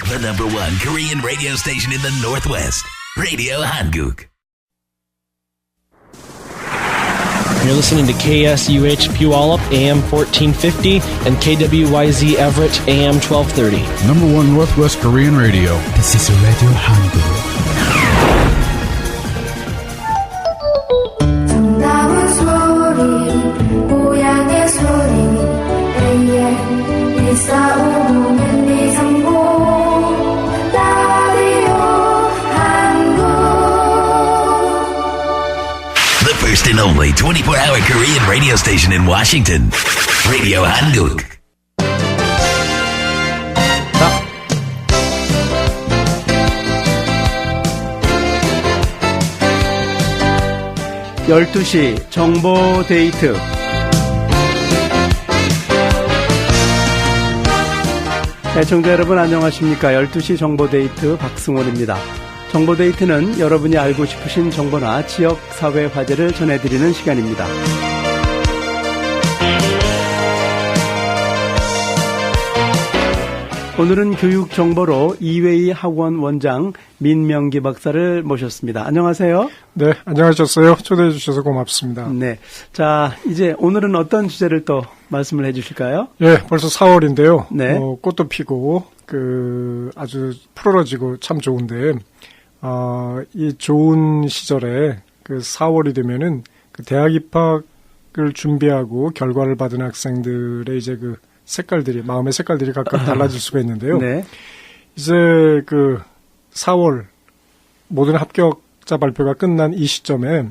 The number one Korean radio station in the Northwest. Radio Hanguk. You're listening to KSUH Puyallup, AM 1450, and KWYZ Everett, AM 1230. Number one Northwest Korean radio. This is Radio Hanguk. 정다운 소리, 고향의 소리, AM 1450 1230 라디오 한국. The first and only 24-hour Korean radio station in Washington. Radio Hanguk. 12시 정보 데이트. 애청자 여러분 안녕하십니까? 12시 정보 데이트 박승원입니다. 정보 데이트는 여러분이 알고 싶으신 정보나 지역 사회 화제를 전해드리는 시간입니다. 오늘은 교육정보로 이웨이 학원 원장 민명기 박사를 모셨습니다. 안녕하세요. 네, 안녕하셨어요. 초대해 주셔서 고맙습니다. 네. 자, 이제 오늘은 어떤 주제를 또 말씀을 해 주실까요? 예, 벌써 4월인데요. 네. 꽃도 피고, 아주 푸르러지고 참 좋은데, 이 좋은 시절에 4월이 되면은 대학 입학을 준비하고 결과를 받은 학생들의 이제 색깔들이, 마음의 색깔들이 각각 달라질 수가 있는데요. 네. 이제 4월 모든 합격자 발표가 끝난 이 시점에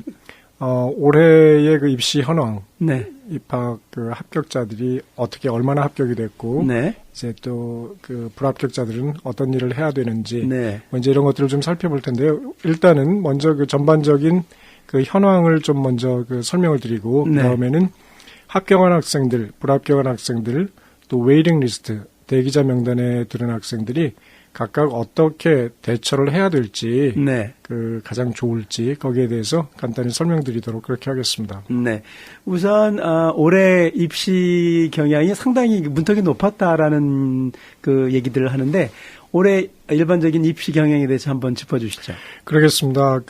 올해의 입시 현황, 네. 입학 합격자들이 어떻게 얼마나 합격이 됐고, 네. 이제 또 불합격자들은 어떤 일을 해야 되는지, 네. 이제 이런 것들을 좀 살펴볼 텐데요. 일단은 먼저 전반적인 현황을 좀 먼저 설명을 드리고, 네. 그다음에는 합격한 학생들, 불합격한 학생들, 또 웨이팅 리스트, 대기자 명단에 들은 학생들이 각각 어떻게 대처를 해야 될지, 네. 가장 좋을지 거기에 대해서 간단히 설명드리도록 그렇게 하겠습니다. 네. 우선 올해 입시 경향이 상당히 문턱이 높았다라는 얘기들을 하는데 올해 일반적인 입시 경향에 대해서 한번 짚어주시죠. 그러겠습니다.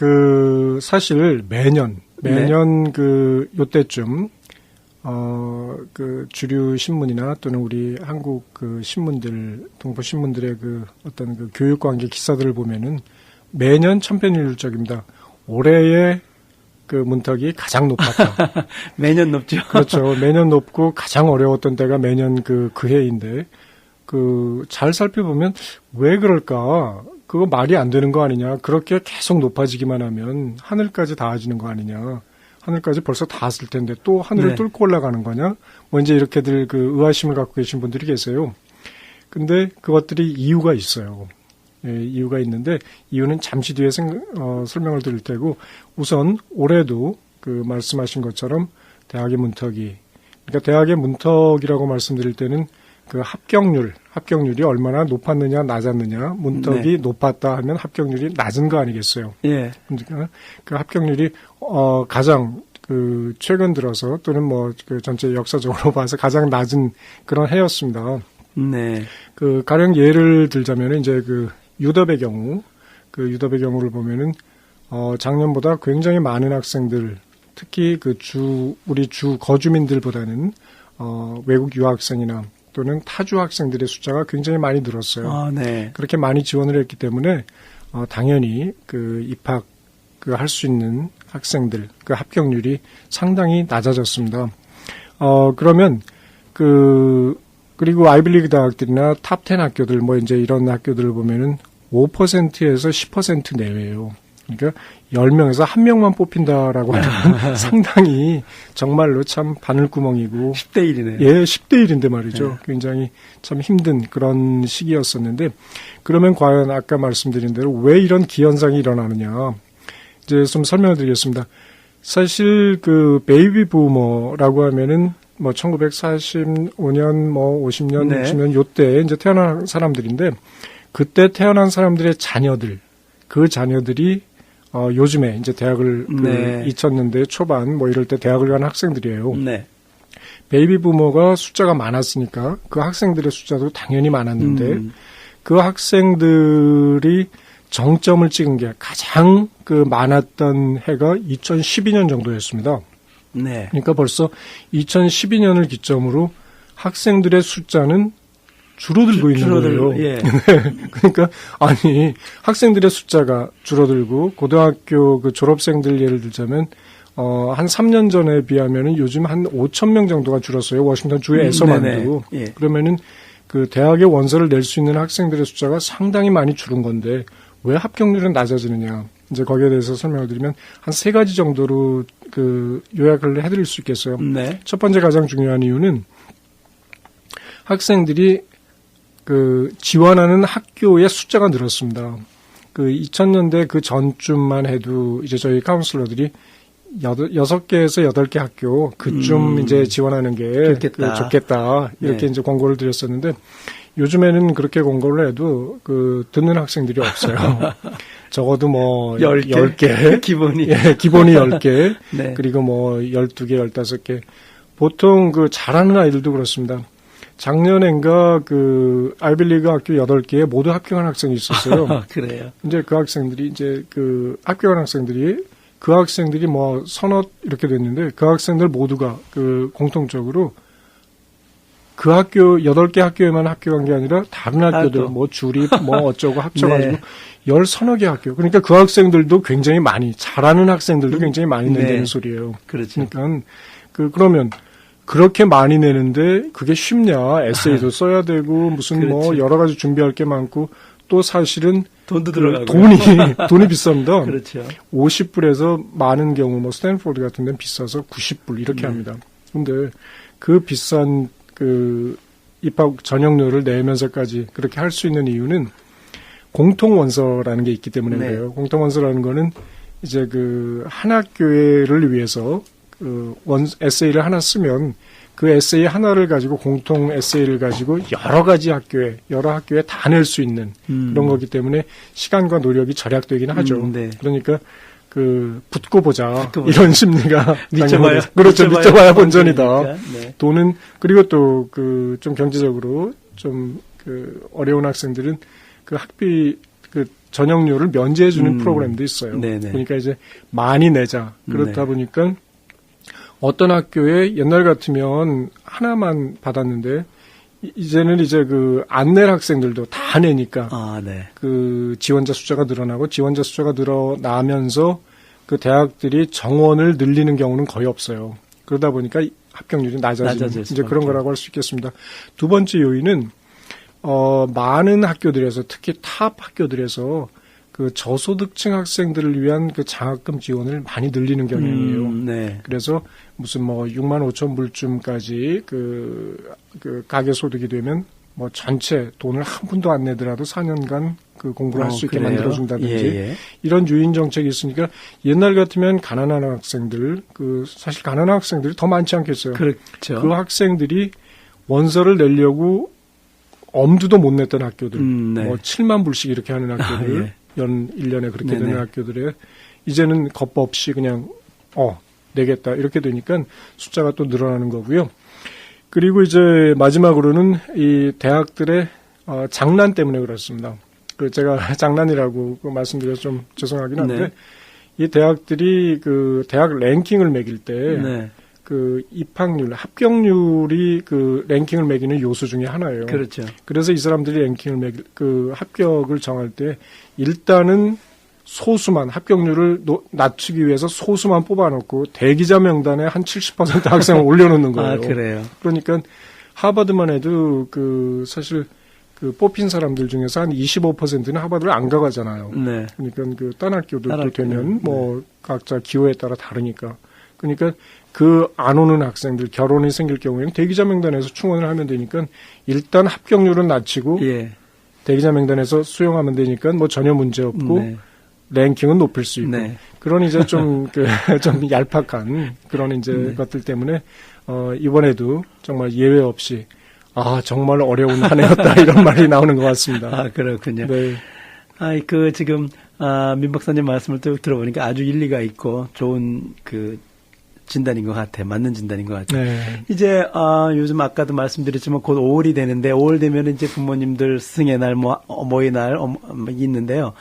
사실 매년 네. 요때쯤 주류 신문이나 또는 우리 한국 신문들, 동포 신문들의 어떤 교육 관계 기사들을 보면은 매년 천편일률적입니다. 올해의 문턱이 가장 높았다. 매년 높죠. 그렇죠. 매년 높고 가장 어려웠던 때가 매년 그 해인데, 잘 살펴보면 왜 그럴까? 그거 말이 안 되는 거 아니냐? 그렇게 계속 높아지기만 하면 하늘까지 닿아지는 거 아니냐? 하늘까지 벌써 닿았을 텐데 또 하늘을 네. 뚫고 올라가는 거냐? 이제 이렇게들 의아심을 갖고 계신 분들이 계세요. 근데 그것들이 이유가 있어요. 예, 이유가 있는데 이유는 잠시 뒤에 설명을 드릴 테고 우선 올해도 말씀하신 것처럼 대학의 문턱이, 그러니까 대학의 문턱이라고 말씀드릴 때는 합격률이 얼마나 높았느냐 낮았느냐, 문턱이 네. 높았다 하면 합격률이 낮은 거 아니겠어요? 예. 그러니까 합격률이 가장 최근 들어서 또는 전체 역사적으로 봐서 가장 낮은 그런 해였습니다. 네. 가령 예를 들자면 이제 유럽의 경우를 보면은 작년보다 굉장히 많은 학생들, 특히 우리 주 거주민들보다는 외국 유학생이나 또는 타주 학생들의 숫자가 굉장히 많이 늘었어요. 아, 네. 그렇게 많이 지원을 했기 때문에 당연히 입학 할 수 있는 학생들 합격률이 상당히 낮아졌습니다. 그러면 그리고 아이비리그 대학들이나 탑 10 학교들 이제 이런 학교들을 보면은 5%에서 10% 내외예요. 그러니까 10명에서 1명만 뽑힌다라고 하면 상당히 정말로 참 바늘구멍이고 10대 1이네요. 예, 10대 1인데 말이죠. 네. 굉장히 참 힘든 그런 시기였었는데 그러면 과연 아까 말씀드린 대로 왜 이런 기현상이 일어나느냐. 이제 좀 설명을 드리겠습니다. 사실 베이비 부머라고 하면은 1945년 50년, 네. 60년 요때 이제 태어난 사람들인데 그때 태어난 사람들의 자녀들, 그 자녀들이 요즘에 이제 대학을 네. 2000년대 초반 이럴 때 대학을 간 학생들이에요. 네. 베이비 부머가 숫자가 많았으니까 그 학생들의 숫자도 당연히 많았는데 그 학생들이 정점을 찍은 게 가장 그 많았던 해가 2012년 정도였습니다. 네. 그러니까 벌써 2012년을 기점으로 학생들의 숫자는 줄어들고 있는 거예요. 예. 네. 그러니까 아니 학생들의 숫자가 줄어들고 고등학교 그 졸업생들 예를 들자면 한 3년 전에 비하면은 요즘 한 5천 명 정도가 줄었어요. 워싱턴 주에서만도. 예. 그러면은 그 대학의 원서를 낼 수 있는 학생들의 숫자가 상당히 많이 줄은 건데 왜 합격률은 낮아지느냐? 이제 거기에 대해서 설명을 드리면 한 세 가지 정도로 그 요약을 해드릴 수 있겠어요. 네. 첫 번째 가장 중요한 이유는 학생들이 그 지원하는 학교의 숫자가 늘었습니다. 그 2000년대 그 전쯤만 해도 이제 저희 카운슬러들이 6개에서 8개 학교 그쯤 이제 지원하는 게 좋겠다. 이렇게 네. 이제 권고를 드렸었는데 요즘에는 그렇게 권고를 해도 그 듣는 학생들이 없어요. 적어도 뭐 10개. 기본이. 예, 기본이 10개. 네. 그리고 뭐 12개, 15개. 보통 그 잘하는 아이들도 그렇습니다. 작년엔가 그 아이빌리그 학교 8개에 모두 합격한 학생이 있었어요. 그래요. 이제 그 학생들이 이제 그 합격한 학생들이 뭐 서너 이렇게 됐는데 그 학생들 모두가 그 공통적으로 그 학교 8개 학교에만 합격한 게 아니라 다른 학교들 뭐 주립 뭐 어쩌고 합쳐가지고 네. 10서너 개 학교. 그러니까 그 학생들도 굉장히 많이 잘하는 학생들도 굉장히 많이 낸다는 네. 소리예요. 그렇죠. 그러니까 그러면 그렇게 많이 내는데 그게 쉽냐? 에세이도 써야 되고 무슨 뭐 그렇죠. 여러 가지 준비할 게 많고 또 사실은 돈도 들어가고. 돈이 비쌉니다. 그렇죠. 50불에서 많은 경우 뭐 스탠포드 같은 데는 비싸서 90불 이렇게 합니다. 근데 그 비싼 그 입학 전형료를 내면서까지 그렇게 할 수 있는 이유는 공통 원서라는 게 있기 때문에 네. 그래요. 공통 원서라는 거는 이제 그 한 학교를 위해서 그 에세이를 하나 쓰면 그 에세이 하나를 가지고 공통 에세이를 가지고 여러 학교에 다 낼 수 있는 그런 거기 때문에 시간과 노력이 절약되긴 하죠. 네. 그러니까 그 붙고 보자 이런 심리가 믿져봐야 그렇죠. 믿져봐야 본전이다. 네. 돈은 그리고 또 그 좀 경제적으로 좀 그 어려운 학생들은 그 학비 그 전형료를 면제해주는 프로그램도 있어요. 네네. 그러니까 이제 많이 내자. 그렇다 네. 보니까 어떤 학교에 옛날 같으면 하나만 받았는데 이제는 이제 그 안 낼 학생들도 다 내니까 네. 그 지원자 숫자가 늘어나고 지원자 숫자가 늘어나면서 그 대학들이 정원을 늘리는 경우는 거의 없어요. 그러다 보니까 합격률이 낮아지는 이제 그런 거라고 할 수 있겠습니다. 두 번째 요인은 많은 학교들에서 특히 탑 학교들에서 그 저소득층 학생들을 위한 그 장학금 지원을 많이 늘리는 경향이에요. 네. 그래서 무슨 뭐 6만 5천 불쯤까지 그 가계 소득이 되면 뭐 전체 돈을 한 푼도 안 내더라도 4년간 그 공부를 할 수 있게 그래요? 만들어준다든지 예. 이런 유인 정책이 있으니까 옛날 같으면 가난한 학생들 사실 가난한 학생들이 더 많지 않겠어요. 그렇죠. 그 학생들이 원서를 내려고 엄두도 못 냈던 학교들, 네. 뭐 7만 불씩 이렇게 하는 학교들, 예. 연 1년에 그렇게 네네. 되는 학교들에 이제는 겁 없이 그냥 내겠다 이렇게 되니까 숫자가 또 늘어나는 거고요. 그리고 이제 마지막으로는 이 대학들의 장난 때문에 그렇습니다. 그 제가 장난이라고 말씀드려서 좀 죄송하긴 한데 네. 이 대학들이 그 대학 랭킹을 매길 때 네. 그 입학률, 합격률이 그 랭킹을 매기는 요소 중에 하나예요. 그렇죠. 그래서 이 사람들이 랭킹을 그 합격을 정할 때 일단은 소수만 합격률을 낮추기 위해서 소수만 뽑아놓고 대기자 명단에 한 70% 학생을 올려놓는 거예요. 그래요. 그러니까 하버드만 해도 그 사실 그 뽑힌 사람들 중에서 한 25%는 하버드를 안 가가잖아요. 네. 그러니까 그 딴 학교들도 딴 학교. 되면 뭐 각자 기호에 따라 다르니까. 그러니까 그 안 오는 학생들 결혼이 생길 경우에는 대기자 명단에서 충원을 하면 되니까 일단 합격률은 낮추고 예. 대기자 명단에서 수용하면 되니까 뭐 전혀 문제 없고 네. 랭킹은 높일 수 있고 네. 그런 이제 좀 좀 얄팍한 그런 이제 것들 때문에 이번에도 정말 예외 없이 정말 어려운 한 해였다 이런 말이 나오는 것 같습니다. 그렇군요. 네. 지금 민 박사님 말씀을 또 들어보니까 아주 일리가 있고 좋은 그 진단인 것 같아요. 맞는 진단인 것 같아요. 네. 이제 요즘 아까도 말씀드렸지만 곧 5월이 되는데 5월 되면 이제 부모님들 스승의 날, 뭐 어머니 날 있는데요.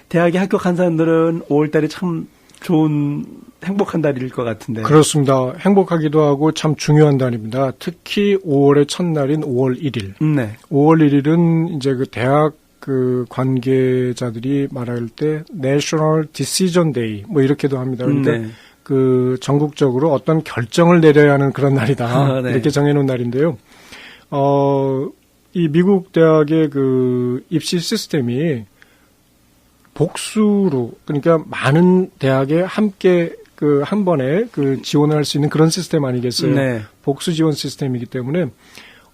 대학에 합격한 사람들은 5월 달이 참 좋은 행복한 달일 것 같은데. 그렇습니다. 행복하기도 하고 참 중요한 달입니다. 특히 5월의 첫날인 5월 1일. 네. 5월 1일은 이제 그 대학 그 관계자들이 말할 때 National Decision Day 뭐 이렇게도 합니다. 그러니까 네. 그 전국적으로 어떤 결정을 내려야 하는 그런 날이다. 네. 이렇게 정해놓은 날인데요. 이 미국 대학의 그 입시 시스템이 복수로 그러니까 많은 대학에 함께 그 한 번에 그 지원을 할 수 있는 그런 시스템 아니겠어요? 네. 복수 지원 시스템이기 때문에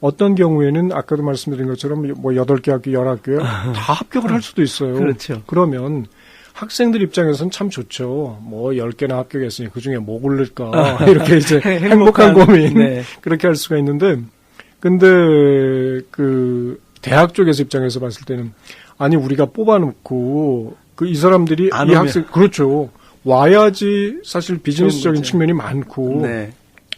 어떤 경우에는 아까도 말씀드린 것처럼 뭐 8개 학교, 10학교에 다 합격을 할 수도 있어요. 그렇죠. 그러면 학생들 입장에서는 참 좋죠. 뭐 10개나 합격했으니 그중에 뭐 고를까 이렇게 이제 행복한 고민 네. 그렇게 할 수가 있는데 근데 그 대학 쪽에서 입장에서 봤을 때는 아니 우리가 뽑아놓고 그 이 사람들이 안 이 오면. 학생 그렇죠. 와야지 사실 비즈니스적인 측면이 많고 네.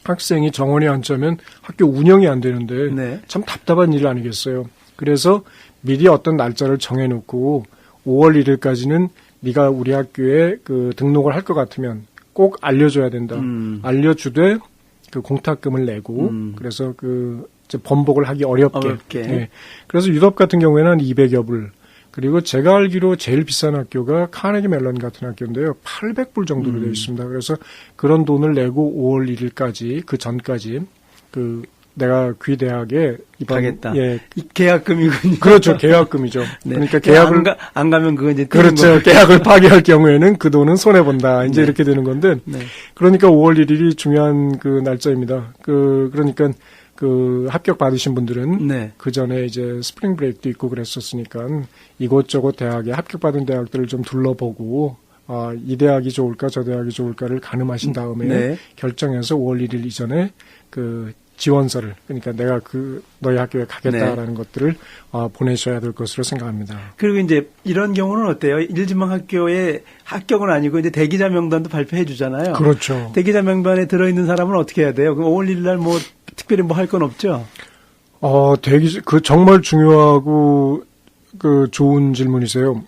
학생이 정원이 안 짜면 학교 운영이 안 되는데 네. 참 답답한 일 아니겠어요. 그래서 미리 어떤 날짜를 정해놓고 5월 1일까지는 네가 우리 학교에 그 등록을 할 것 같으면 꼭 알려줘야 된다. 알려주되 그 공탁금을 내고 그래서 그 이제 번복을 하기 어렵게. 네. 그래서 유럽 같은 경우에는 한 200여 불. 그리고 제가 알기로 제일 비싼 학교가 카네기 멜론 같은 학교인데요. 800불 정도로 되어 있습니다. 그래서 그런 돈을 내고 5월 1일까지 그 전까지 그 내가 귀 대학에 입학했다. 예. 이 계약금이군요. 그렇죠. 계약금이죠. 네. 그러니까 계약을 안 가면 그거 이제 그렇죠. 계약을 파기할 경우에는 그 돈은 손해 본다. 이제 네. 이렇게 되는 건데. 네. 그러니까 5월 1일이 중요한 그 날짜입니다. 그러니까 그 합격 받으신 분들은 네. 그 전에 이제 스프링 브레이크도 있고 그랬었으니까 이곳저곳 대학에 합격받은 대학들을 좀 둘러보고 이 대학이 좋을까 저 대학이 좋을까를 가늠하신 다음에 네. 결정해서 5월 1일 이전에 그 지원서를 그러니까 내가 그 너희 학교에 가겠다라는 것들을 보내셔야 될 것으로 생각합니다. 그리고 이제 이런 경우는 어때요? 일지망 학교에 합격은 아니고 이제 대기자 명단도 발표해 주잖아요. 그렇죠. 대기자 명단에 들어있는 사람은 어떻게 해야 돼요? 그럼 5월 1일 날 뭐 특별히 뭐 할 건 없죠? 그 정말 중요하고 그 좋은 질문이세요.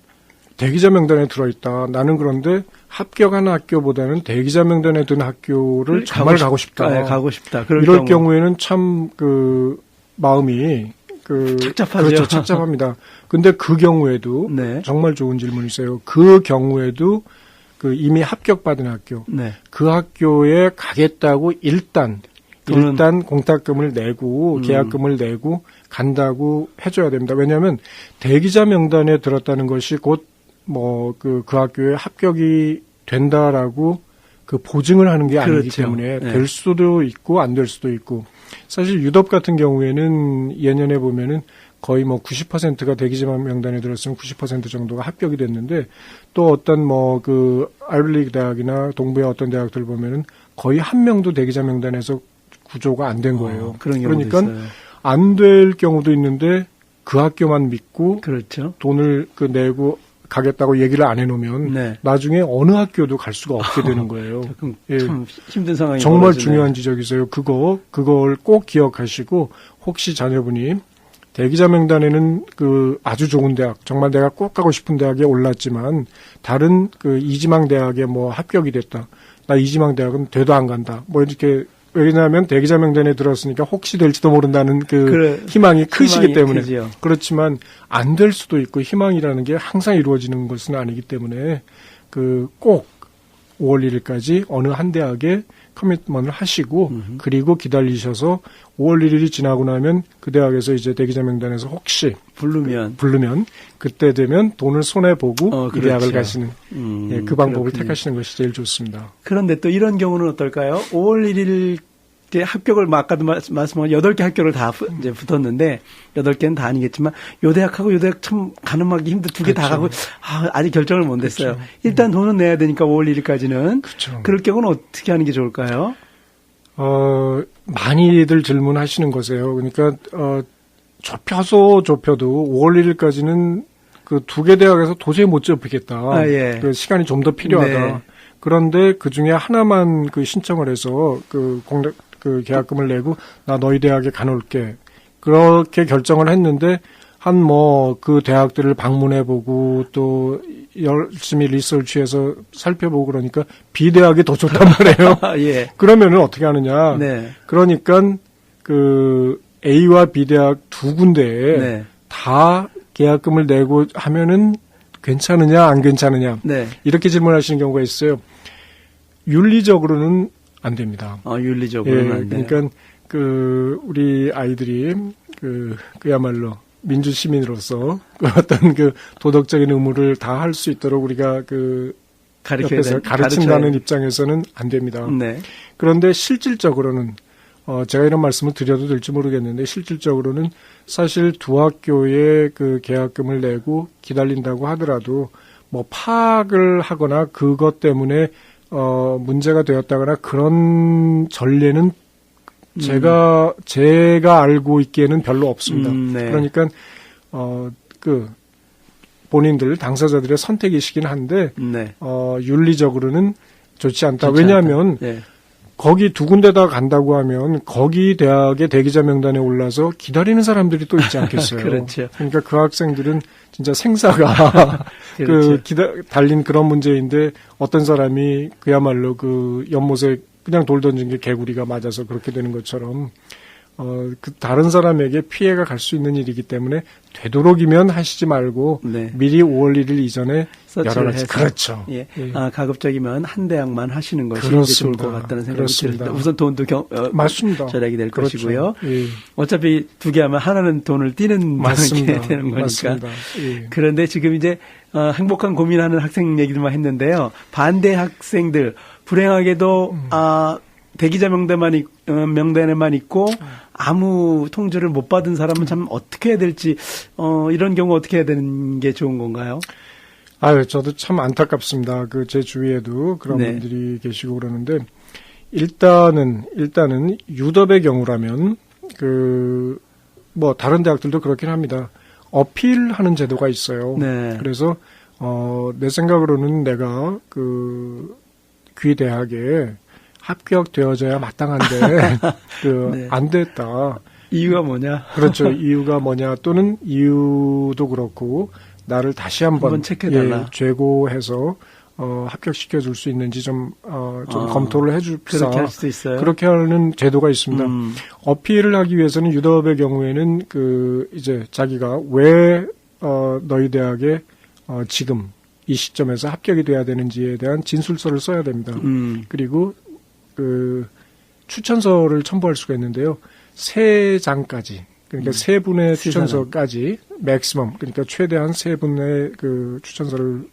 대기자 명단에 들어있다. 나는 그런데 합격한 학교보다는 대기자 명단에 든 학교를 정말 가고 싶다. 네, 가고 싶다. 이럴 경우에는 참 그 마음이 그 착잡하죠. 그렇죠. 착잡합니다. 근데 그 경우에도 네. 정말 좋은 질문이세요. 그 경우에도 그 이미 합격받은 학교, 네. 그 학교에 가겠다고 일단 공탁금을 내고 계약금을 내고 간다고 해줘야 됩니다. 왜냐하면 대기자 명단에 들었다는 것이 곧 뭐 그 학교에 합격이 된다라고 그 보증을 하는 게 아니기 그렇죠. 때문에 네. 될 수도 있고 안 될 수도 있고 사실 유럽 같은 경우에는 예년에 보면은 거의 뭐 90%가 대기자 명단에 들었으면 90% 정도가 합격이 됐는데 또 어떤 뭐 그 아이비리그 대학이나 동부의 어떤 대학들 보면은 거의 한 명도 대기자 명단에서 구조가 안 된 거예요. 그런 경우도 그러니까 있어요. 안 될 경우도 있는데 그 학교만 믿고 그렇죠. 돈을 그 내고 가겠다고 얘기를 안 해놓으면 네. 나중에 어느 학교도 갈 수가 없게 되는 거예요. 참 힘든 상황이 정말 벌어지네요. 중요한 지적이세요. 그걸 꼭 기억하시고 혹시 자녀분이 대기자 명단에는 그 아주 좋은 대학, 정말 내가 꼭 가고 싶은 대학에 올랐지만 다른 그 이지망 대학에 뭐 합격이 됐다. 나 이지망 대학은 돼도 안 간다. 뭐 이렇게 왜냐하면 대기자 명단에 들었으니까 혹시 될지도 모른다는 그래, 희망이 크시기 희망이 때문에 크지요. 그렇지만 안 될 수도 있고 희망이라는 게 항상 이루어지는 것은 아니기 때문에 꼭 5월 1일까지 어느 한 대학에 커미트먼을 하시고 그리고 기다리셔서 5월 1일이 지나고 나면 그 대학에서 이제 대기자 명단에서 혹시 부르면 그때 되면 돈을 손해 보고 이 그렇죠. 대학을 가시는 그 방법을 그렇군요. 택하시는 것이 제일 좋습니다. 그런데 또 이런 경우는 어떨까요? 5월 1일 합격을 아까도 말씀한 8개 학교를 다 이제 붙었는데 8개는 다 아니겠지만 요 대학하고 요 대학 참 가늠하기 힘들 2개 다 가고 아직 결정을 못 냈어요. 그렇죠. 일단 돈은 내야 되니까 5월 1일까지는 그렇죠. 그럴 경우는 어떻게 하는 게 좋을까요? 많이들 질문하시는 거세요. 그러니까 좁혀도 5월 1일까지는 그 2개 대학에서 도저히 못 좁히겠다. 예. 그 시간이 좀 더 필요하다. 네. 그런데 그 중에 하나만 그 신청을 해서 그 계약금을 내고 나 너희 대학에 가놓을게. 그렇게 결정을 했는데 한 그 대학들을 방문해보고 또 열심히 리서치해서 살펴보고 그러니까 B 대학이 더 좋단 말이에요. 예. 그러면은 어떻게 하느냐? 네. 그러니까 그 A와 B 대학 두 군데에 네. 다 계약금을 내고 하면은 괜찮으냐 안 괜찮으냐 네. 이렇게 질문하시는 경우가 있어요. 윤리적으로는 안 됩니다. 윤리적으로는 안 돼요. 그러니까 그 우리 아이들이 그야말로 민주 시민으로서 그 어떤 그 도덕적인 의무를 다 할 수 있도록 우리가 그 옆에서 가르친다는 입장에서는 안 됩니다. 네. 그런데 실질적으로는 제가 이런 말씀을 드려도 될지 모르겠는데 실질적으로는 사실 두 학교에 그 계약금을 내고 기다린다고 하더라도 뭐 파악을 하거나 그것 때문에 문제가 되었다거나 그런 전례는 제가 알고 있기에는 별로 없습니다. 네. 그러니까 본인들 당사자들의 선택이시긴 한데 네. 윤리적으로는 좋지 않다. 좋지 왜냐하면 않다. 네. 거기 두 군데다 간다고 하면 거기 대학의 대기자 명단에 올라서 기다리는 사람들이 또 있지 않겠어요. 그렇죠. 그러니까 그 학생들은 진짜 생사가 그렇죠. 달린 그런 문제인데 어떤 사람이 그야말로 그 연못에 그냥 돌 던진 게 개구리가 맞아서 그렇게 되는 것처럼 그 다른 사람에게 피해가 갈 수 있는 일이기 때문에 되도록이면 하시지 말고 네. 미리 5월 1일 이전에 서치를 여러 가지 해서. 그렇죠. 예. 예. 가급적이면 한 대학만 하시는 것이 이제 좋을 그렇습니다. 것 같다는 생각이 그렇습니다. 듭니다. 우선 돈도 맞습니다. 절약이 될 그렇죠. 것이고요. 예. 어차피 두 개 하면 하나는 돈을 띄는 맞습니다. 게 되는 거니까. 맞습니다. 예. 그런데 지금 이제 행복한 고민하는 학생 얘기들만 했는데요. 반대 학생들 불행하게도 대기자 명단에만 있고 아무 통지를 못 받은 사람은 참 어떻게 해야 될지 이런 경우 어떻게 해야 되는 게 좋은 건가요? 저도 참 안타깝습니다. 제 주위에도 그런 네. 분들이 계시고 그러는데 일단은 유덥의 경우라면 다른 대학들도 그렇긴 합니다. 어필하는 제도가 있어요. 네. 그래서 내 생각으로는 내가 귀 대학에 합격되어져야 마땅한데 네. 안 됐다. 이유가 뭐냐? 그렇죠. 이유가 뭐냐 또는 이유도 그렇고 나를 다시 한번 체크해달라. 재고해서 합격시켜 줄 수 있는지 좀 검토를 해줍시다. 그렇게 할 수도 있어요. 그렇게 하는 제도가 있습니다. 어필을 하기 위해서는 유럽의 경우에는 이제 자기가 왜 너희 대학에 지금 이 시점에서 합격이 돼야 되는지에 대한 진술서를 써야 됩니다. 그리고 추천서를 첨부할 수가 있는데요. 3장까지, 그러니까 3분의 추천서까지, 맥시멈, 그러니까 최대한 3분의 추천서를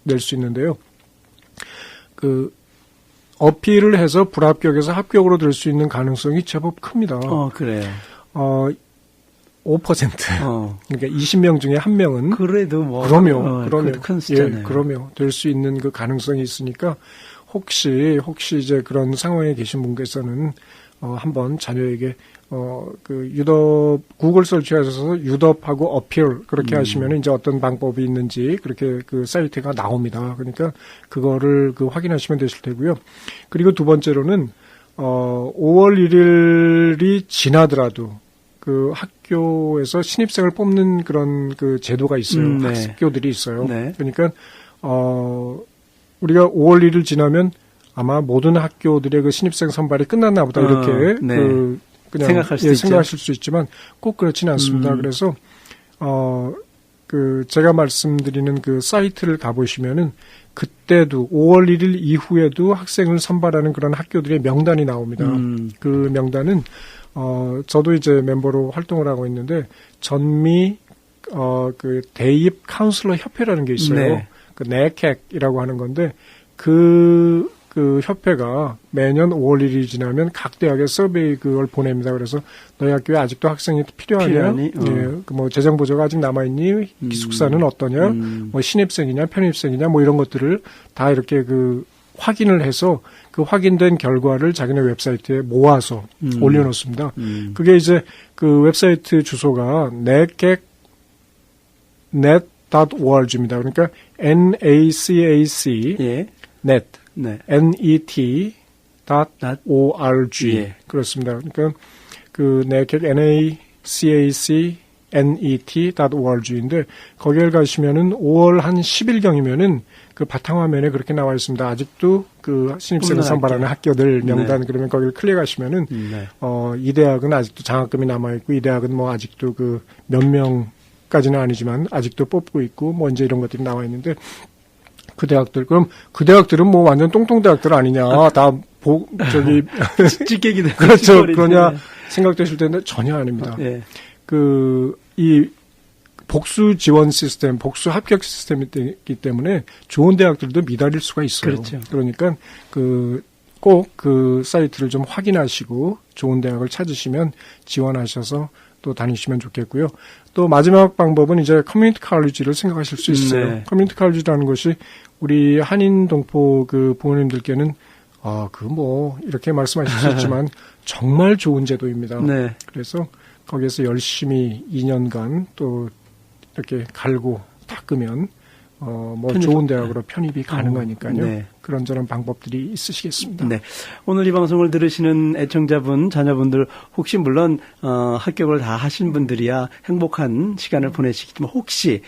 낼 수 있는데요. 어필을 해서 불합격에서 합격으로 될 수 있는 가능성이 제법 큽니다. 그래요. 5%. 그러니까 20명 중에 1명은. 그래도 그러면. 큰 숫자네요. 그러면 될 수 있는 그 가능성이 있으니까 혹시 이제 그런 상황에 계신 분께서는 한번 자녀에게 구글 설치하셔서 유덥하고 어필 그렇게 하시면 이제 어떤 방법이 있는지 그렇게 사이트가 나옵니다. 그러니까 그거를 확인하시면 되실 테고요. 그리고 두 번째로는 5월 1일이 지나더라도 학교에서 신입생을 뽑는 그런 제도가 있어요. 네. 학습교들이 있어요. 네. 그러니까 우리가 5월 1일 지나면 아마 모든 학교들의 신입생 선발이 끝났나 보다 이렇게 네. 그냥 생각하실 수 있지만 꼭 그렇지는 않습니다. 그래서 제가 말씀드리는 사이트를 가보시면은 그때도 5월 1일 이후에도 학생을 선발하는 그런 학교들의 명단이 나옵니다. 그 명단은 저도 이제 멤버로 활동을 하고 있는데 전미 대입 카운슬러 협회라는 게 있어요. 네. 네캑이라고 하는 건데 그 협회가 매년 5월 1일이 지나면 각 대학에 서베이 그걸 보냅니다. 그래서 너희 학교에 아직도 학생이 필요하냐? 재정 보조가 아직 남아있니? 기숙사는 어떠냐? 신입생이냐? 편입생이냐? 이런 것들을 다 이렇게 확인을 해서 확인된 결과를 자기네 웹사이트에 모아서 올려놓습니다. 그게 이제 웹사이트 주소가 net.org입니다. 그러니까 NACAC, 예. net. 네. net.org 예. 그렇습니다. 그러니까 그 NACAC NACAC net.org인데 거기를 가시면은 5월 한 10일경이면은 그 바탕화면에 그렇게 나와 있습니다. 아직도 그 신입생을 선발하는 학교들 명단 네. 그러면 거기를 클릭하시면은 네. 이 대학은 아직도 장학금이 남아 있고 이 대학은 뭐 아직도 그 몇 명까지는 아니지만 아직도 뽑고 있고 뭐 이제 이런 것들이 나와 있는데 그 대학들 그럼 그 대학들은 뭐 완전 똥똥 대학들 아니냐 다 저기 찌개기 그렇죠 그러냐 생각되실 텐데 전혀 아닙니다. 예. 이 복수 지원 시스템, 복수 합격 시스템이기 때문에 좋은 대학들도 미달일 수가 있어요. 그렇죠. 그러니까 꼭 그 사이트를 좀 확인하시고 좋은 대학을 찾으시면 지원하셔서 또 다니시면 좋겠고요. 또 마지막 방법은 이제 커뮤니티 칼리지를 생각하실 수 있어요. 네. 커뮤니티 칼리지라는 것이 우리 한인 동포 그 부모님들께는 이렇게 말씀하실 수 있지만 정말 좋은 제도입니다. 네. 그래서 거기에서 열심히 2년간 또 이렇게 갈고 닦으면 좋은 대학으로 편입이 가능하니까요. 네. 그런저런 방법들이 있으시겠습니다. 네. 오늘 이 방송을 들으시는 애청자분, 자녀분들 혹시 물론 합격을 다 하신 분들이야 행복한 시간을 보내시겠지만 혹시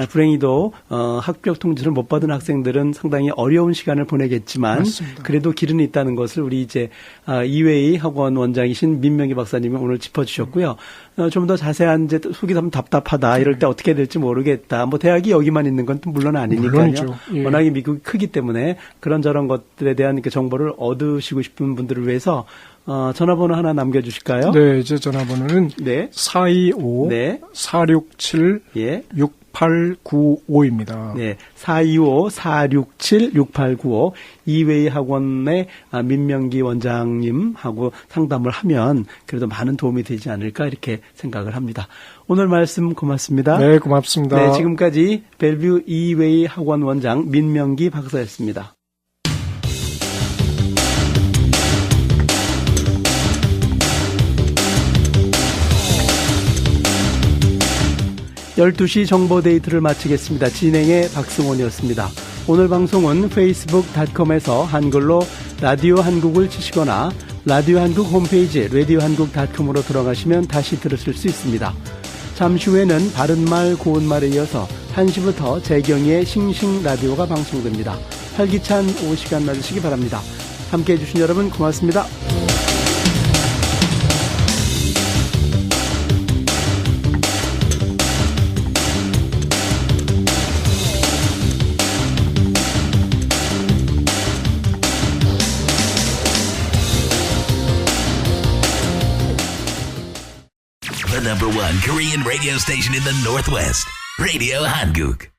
불행히도 합격 통지를 못 받은 학생들은 상당히 어려운 시간을 보내겠지만 맞습니다. 그래도 길은 있다는 것을 우리 이제 이웨이 학원 원장이신 민명기 박사님이 오늘 짚어주셨고요. 좀 더 자세한 이제 속이 좀 답답하다 이럴 때 어떻게 될지 모르겠다. 뭐 대학이 여기만 있는 건 물론 아니니까요. 물론이죠. 예. 워낙에 미국이 크기 때문에 그런저런 것들에 대한 그 정보를 얻으시고 싶은 분들을 위해서 전화번호 하나 남겨주실까요? 네, 제 전화번호는 네. 425 네. 467 예. 6895입니다. 네. 425-467-6895 이웨이 학원의 민명기 원장님하고 상담을 하면 그래도 많은 도움이 되지 않을까 이렇게 생각을 합니다. 오늘 말씀 고맙습니다. 네, 고맙습니다. 네, 지금까지 벨뷰 이웨이 학원 원장 민명기 박사였습니다. 12시 정보데이트를 마치겠습니다. 진행의 박승원이었습니다. 오늘 방송은 facebook.com에서 한글로 라디오 한국을 치시거나 라디오 한국 홈페이지 radiohangook.com으로 들어가시면 다시 들으실 수 있습니다. 잠시 후에는 바른말 고운말에 이어서 1시부터 재경이의 싱싱라디오가 방송됩니다. 활기찬 오후 시간 맞으시기 바랍니다. 함께해 주신 여러분 고맙습니다. The #1 Korean radio station in the Northwest, Radio Hanguk.